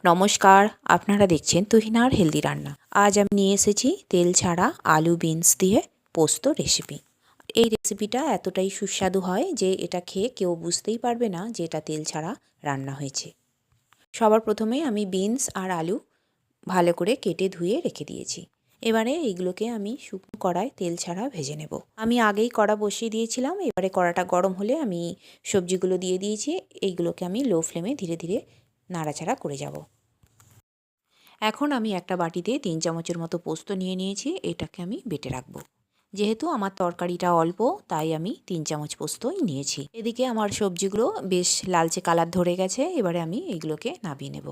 নমস্কার, আপনারা দেখছেন তুহিনার হেলদি রান্না। আজ আমি নিয়ে এসেছি তেল ছাড়া আলু বিনস দিয়ে পোস্ত রেসিপি। এই রেসিপিটা এতটাই সুস্বাদু হয় যে এটা খেয়ে কেউ বুঝতেই পারবে না যে এটা তেল ছাড়া রান্না হয়েছে। সবার প্রথমে আমি বিনস আর আলু ভালো করে কেটে ধুয়ে রেখে দিয়েছি। এবারে এইগুলোকে আমি শুকনো কড়ায় তেল ছাড়া ভেজে নেব। আমি আগেই কড়া বসিয়ে দিয়েছিলাম। এবারে কড়াটা গরম হলে আমি সবজিগুলো দিয়ে দিয়েছি। এইগুলোকে আমি লো ফ্লেমে ধীরে ধীরে নাড়াচাড়া করে যাব। এখন আমি একটা বাটিতে 3 চামচের মতো পোস্ত নিয়ে নিয়েছি। এটাকে আমি বেটে রাখবো। যেহেতু আমার তরকারিটা অল্প তাই আমি 3 চামচ পোস্তই নিয়েছি। এদিকে আমার সবজিগুলো বেশ লালচে কালার ধরে গেছে। এবারে আমি এইগুলোকে নাবিয়ে নেব।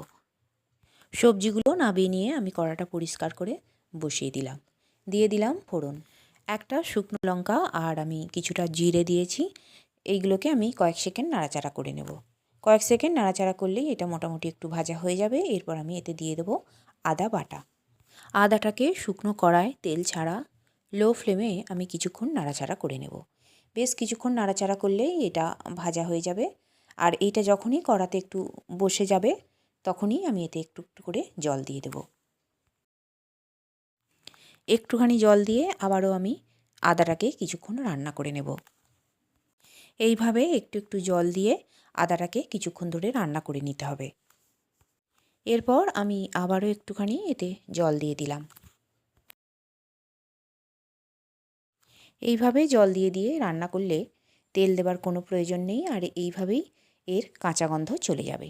সবজিগুলো নাবিয়ে নিয়ে আমি কড়াটা পরিষ্কার করে বসিয়ে দিলাম। দিয়ে দিলাম ফোড়ন, একটা শুকনো লঙ্কা আর আমি কিছুটা জিরে দিয়েছি। এইগুলোকে আমি কয়েক সেকেন্ড নাড়াচাড়া করে নেব। কয়েক সেকেন্ড নাড়াচাড়া করলেই এটা মোটামুটি একটু ভাজা হয়ে যাবে। এরপর আমি এতে দিয়ে দেবো আদা বাটা। আদাটাকে শুকনো কড়ায় তেল ছাড়া লো ফ্লেমে আমি কিছুক্ষণ নাড়াচাড়া করে নেব। বেশ কিছুক্ষণ নাড়াচাড়া করলেই এটা ভাজা হয়ে যাবে। আর এইটা যখনই কড়াতে একটু বসে যাবে তখনই আমি এতে একটু একটু করে জল দিয়ে দেব। একটুখানি জল দিয়ে আবারও আমি আদাটাকে কিছুক্ষণ রান্না করে নেব। এইভাবে একটু একটু জল দিয়ে আদাটাকে কিছুক্ষণ ধরে রান্না করে নিতে হবে। এরপর আমি আবারও একটুখানি এতে জল দিয়ে দিলাম। এইভাবে জল দিয়ে দিয়ে রান্না করলে তেল দেবার কোনো প্রয়োজন নেই আর এইভাবেই এর কাঁচা গন্ধ চলে যাবে।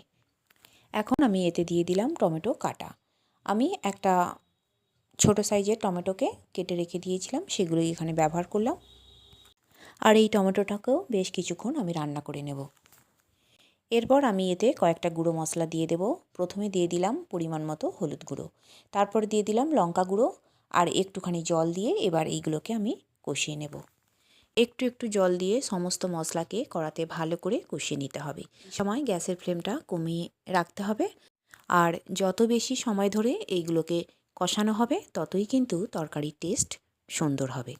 এখন আমি এতে দিয়ে দিলাম টমেটো কাটা। আমি একটা ছোট সাইজের টমেটোকে কেটে রেখে দিয়েছিলাম, সেগুলোই এখানে ব্যবহার করলাম। আর এই টমেটোটাকেও বেশ কিছুক্ষণ আমি রান্না করে নেব। এরপর আমি এতে কয়েকটা গুঁড়ো মশলা দিয়ে দেব। প্রথমে দিয়ে দিলাম পরিমাণ মতো হলুদ গুঁড়ো, তারপর দিয়ে দিলাম লঙ্কা গুঁড়ো আর একটুখানি জল দিয়ে এবার এইগুলোকে আমি কষিয়ে নেব। একটু একটু জল দিয়ে সমস্ত মশলাকে কড়াতে ভালো করে কষিয়ে নিতে হবে। সময় গ্যাসের ফ্লেমটা কমিয়ে রাখতে হবে। আর যত বেশি সময় ধরে এইগুলোকে কষানো হবে ততই কিন্তু তরকারির টেস্ট সুন্দর হবে।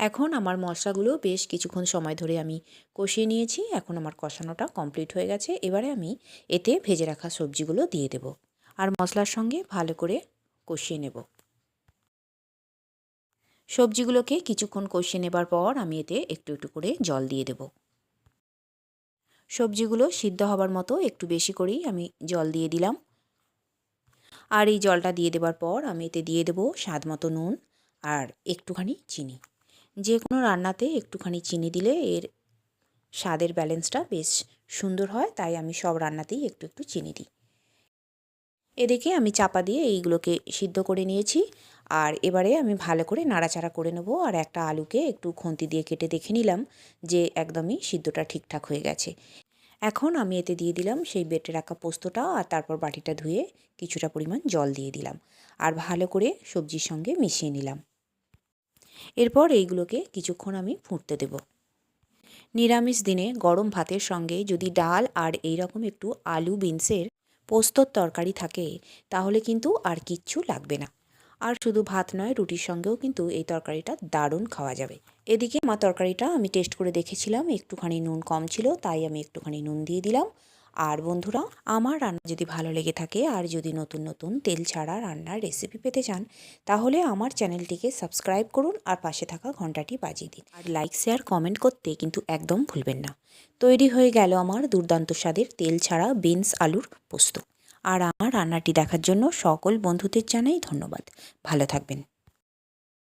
এখন আমার মশলাগুলো বেশ কিছুক্ষণ সময় ধরে আমি কষিয়ে নিয়েছি। এখন আমার কষানোটা কমপ্লিট হয়ে গেছে। এবারে আমি এতে ভেজে রাখা সবজিগুলো দিয়ে দেব আর মশলার সঙ্গে ভালো করে কষিয়ে নেব। সবজিগুলোকে কিছুক্ষণ কষিয়ে নেবার পর আমি এতে একটু একটু করে জল দিয়ে দেব। সবজিগুলো সিদ্ধ হবার মতো একটু বেশি করেই আমি জল দিয়ে দিলাম। আর এই জলটা দিয়ে দেবার পর আমি এতে দিয়ে দেব স্বাদ মতো নুন আর একটুখানি চিনি। যে কোনো রান্নাতে একটুখানি চিনি দিলে এর স্বাদের ব্যালেন্সটা বেশ সুন্দর হয়, তাই আমি সব রান্নাতেই একটু একটু চিনি দিই। এদিকে আমি চাপা দিয়ে এইগুলোকে সিদ্ধ করে নিয়েছি। আর এবারে আমি ভালো করে নাড়াচাড়া করে নেব। আর একটা আলুকে একটু খুন্তি দিয়ে কেটে দেখে নিলাম যে একদমই সিদ্ধটা ঠিকঠাক হয়ে গেছে। এখন আমি এতে দিয়ে দিলাম সেই বেটে রাখা পোস্তটা আর তারপর বাটিটা ধুয়ে কিছুটা পরিমাণ জল দিয়ে দিলাম আর ভালো করে সবজির সঙ্গে মিশিয়ে নিলাম। এরপর এইগুলোকে কিছুক্ষণ আমি ফুটতে দেব। নিরামিষ দিনে গরম ভাতের সঙ্গে যদি ডাল আর এই রকম একটু আলু বিনসের পোস্তর তরকারি থাকে তাহলে কিন্তু আর কিচ্ছু লাগবে না। আর শুধু ভাত নয়, রুটির সঙ্গেও কিন্তু এই তরকারিটা দারুণ খাওয়া যাবে। এদিকে আমার তরকারিটা আমি টেস্ট করে দেখেছিলাম, একটুখানি নুন কম ছিল, তাই আমি একটুখানি নুন দিয়ে দিলাম। আর বন্ধুরা, আমার রান্না যদি ভালো লেগে থাকে আর যদি নতুন নতুন তেল ছাড়া রান্নার রেসিপি পেতে চান তাহলে আমার চ্যানেলটিকে সাবস্ক্রাইব করুন আর পাশে থাকা ঘন্টাটি বাজিয়ে দিন। আর লাইক শেয়ার কমেন্ট করতে কিন্তু একদম ভুলবেন না। তৈরি হয়ে গেল আমার দুর্দান্ত স্বাদের তেল ছাড়া বিনস আলুর পোস্ত। আর আমার রান্নাটি দেখার জন্য সকল বন্ধুদের জানাই ধন্যবাদ। ভালো থাকবেন।